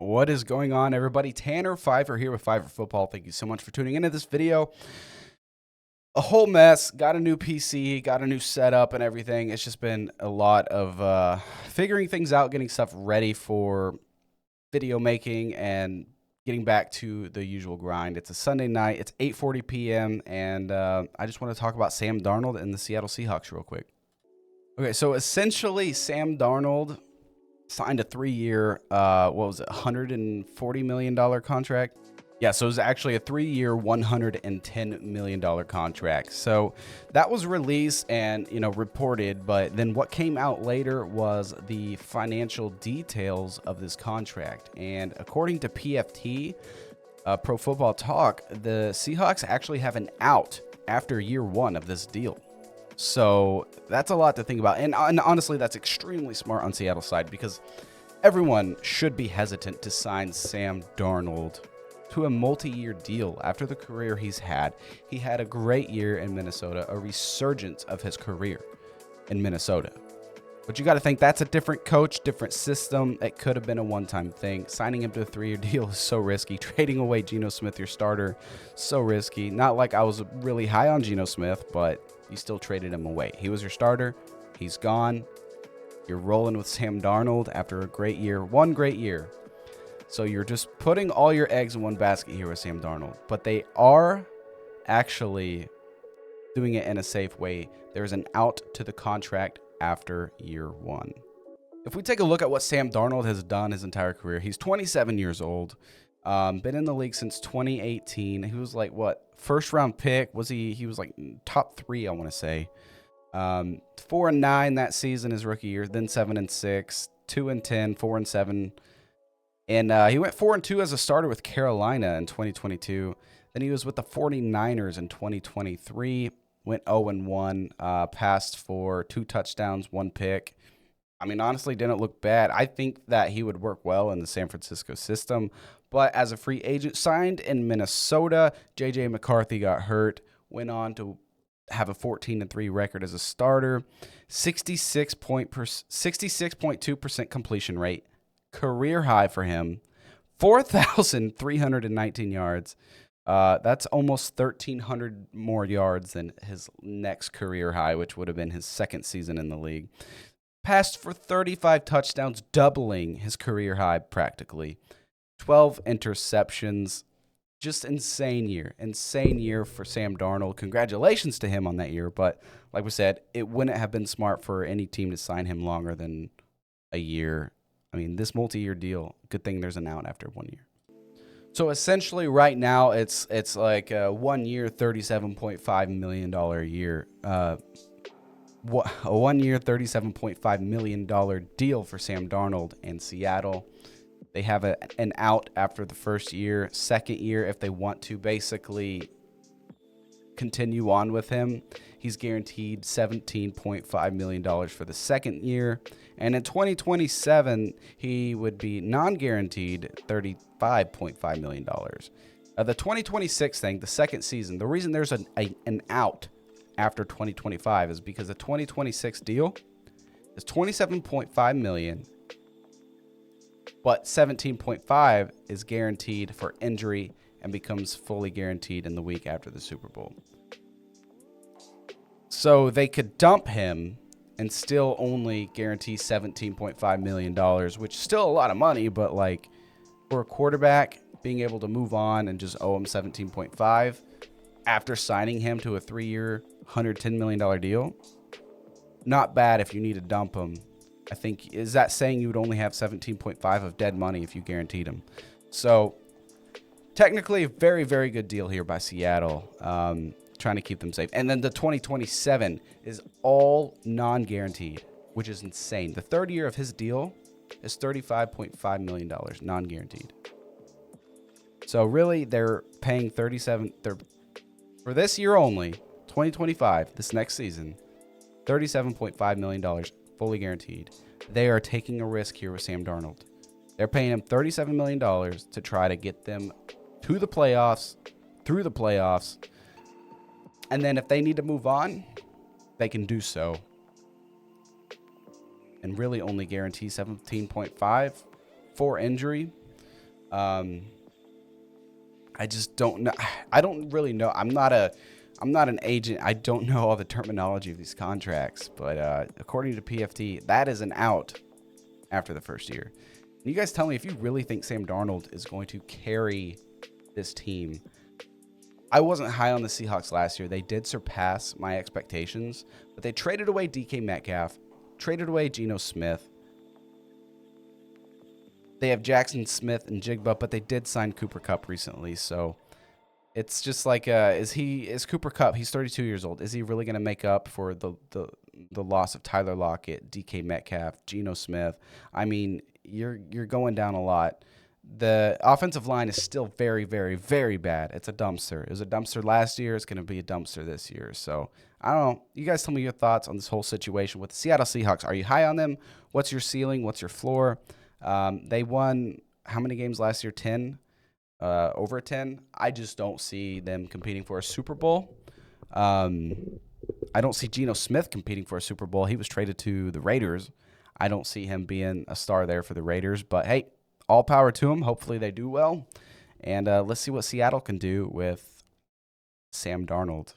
What is going on, everybody? Tanner Pfeiffer here with Pfeiffer Football. Thank you so much for tuning into this video. A whole mess. Got a new PC, got a new setup and everything. It's just been a lot of figuring things out, getting stuff ready for video making and getting back to the usual grind. It's a Sunday night. It's 8:40 p.m. and I just want to talk about Sam Darnold and the Seattle Seahawks real quick. Okay, so essentially Sam Darnold signed a 3-year, what was it, $140 million contract? Yeah, so it was actually a 3-year, $110 million contract. So that was released and, reported, but then what came out later was the financial details of this contract. And according to PFT, Pro Football Talk, the Seahawks actually have an out after year 1 of this deal. So that's a lot to think about. And honestly, that's extremely smart on Seattle's side because everyone should be hesitant to sign Sam Darnold to a multi-year deal after the career he's had. He had a great year in Minnesota, a resurgence of his career in Minnesota. But you got to think that's a different coach, different system. It could have been a one-time thing. Signing him to a 3-year deal is so risky. Trading away Geno Smith, your starter, so risky. Not like I was really high on Geno Smith, but you still traded him away. He was your starter. He's gone. You're rolling with Sam Darnold after a great year, one great year. So you're just putting all your eggs in one basket here with Sam Darnold. But they are actually doing it in a safe way. There's an out to the contract after year 1. If we take a look at what Sam Darnold has done his entire career, he's 27 years old. Been in the league since 2018. He was like, what, first round pick? Was he was like top 3, I want to say. 4-9 that season, his rookie year, then 7-6, 2-10, 4-7. And he went 4-2 as a starter with Carolina in 2022. Then he was with the 49ers in 2023, went 0-1, passed for 2 touchdowns, 1 pick. I mean, honestly, didn't look bad. I think that he would work well in the San Francisco system. But as a free agent, signed in Minnesota, J.J. McCarthy got hurt, went on to have a 14-3 record as a starter, 66.2% completion rate, career high for him, 4,319 yards. That's almost 1,300 more yards than his next career high, which would have been his second season in the league. Passed for 35 touchdowns, doubling his career high practically. 12 interceptions. Just insane year for Sam Darnold. Congratulations to him on that year. But like we said, it wouldn't have been smart for any team to sign him longer than a year. I mean, this multi-year deal, good thing there's an out after 1 year. So essentially right now it's like a 1 year, $37.5 million a year. A 1 year, $37.5 million deal for Sam Darnold in Seattle. They have an out after the first year. Second year, if they want to basically continue on with him, he's guaranteed $17.5 million for the second year. And in 2027, he would be non-guaranteed $35.5 million. The 2026 thing, the second season, the reason there's an out after 2025 is because the 2026 deal is $27.5 million. But 17.5 is guaranteed for injury and becomes fully guaranteed in the week after the Super Bowl. So they could dump him and still only guarantee $17.5 million, which is still a lot of money, but like for a quarterback, being able to move on and just owe him $17.5 after signing him to a 3-year, $110 million deal, not bad if you need to dump him. I think, is that saying you would only have 17.5 of dead money if you guaranteed him? So technically a very, very good deal here by Seattle, trying to keep them safe. And then the 2027 is all non-guaranteed, which is insane. The third year of his deal is $35.5 million non-guaranteed. So really they're paying for this year only, 2025, this next season, $37.5 million fully guaranteed. They are taking a risk here with Sam Darnold. They're paying him $37 million to try to get them to the playoffs, through the playoffs. And then if they need to move on, they can do so. And really only guarantee 17.5 for injury. Um, I just don't know. I don't really know. I'm not an agent. I don't know all the terminology of these contracts, but according to PFT, that is an out after the first year. And you guys tell me if you really think Sam Darnold is going to carry this team. I wasn't high on the Seahawks last year. They did surpass my expectations, but they traded away DK Metcalf, traded away Geno Smith. They have Jackson Smith and Jigba, but they did sign Cooper Kupp recently, so it's just like, is Cooper Kupp? He's 32 years old. Is he really going to make up for the loss of Tyler Lockett, DK Metcalf, Geno Smith? I mean, you're going down a lot. The offensive line is still very, very, very bad. It's a dumpster. It was a dumpster last year. It's going to be a dumpster this year. So I don't know. You guys tell me your thoughts on this whole situation with the Seattle Seahawks. Are you high on them? What's your ceiling? What's your floor? They won how many games last year? 10? Over 10. I just don't see them competing for a Super Bowl. I don't see Geno Smith competing for a Super Bowl. He was traded to the Raiders. I don't see him being a star there for the Raiders. But, hey, all power to him. Hopefully they do well. And let's see what Seattle can do with Sam Darnold.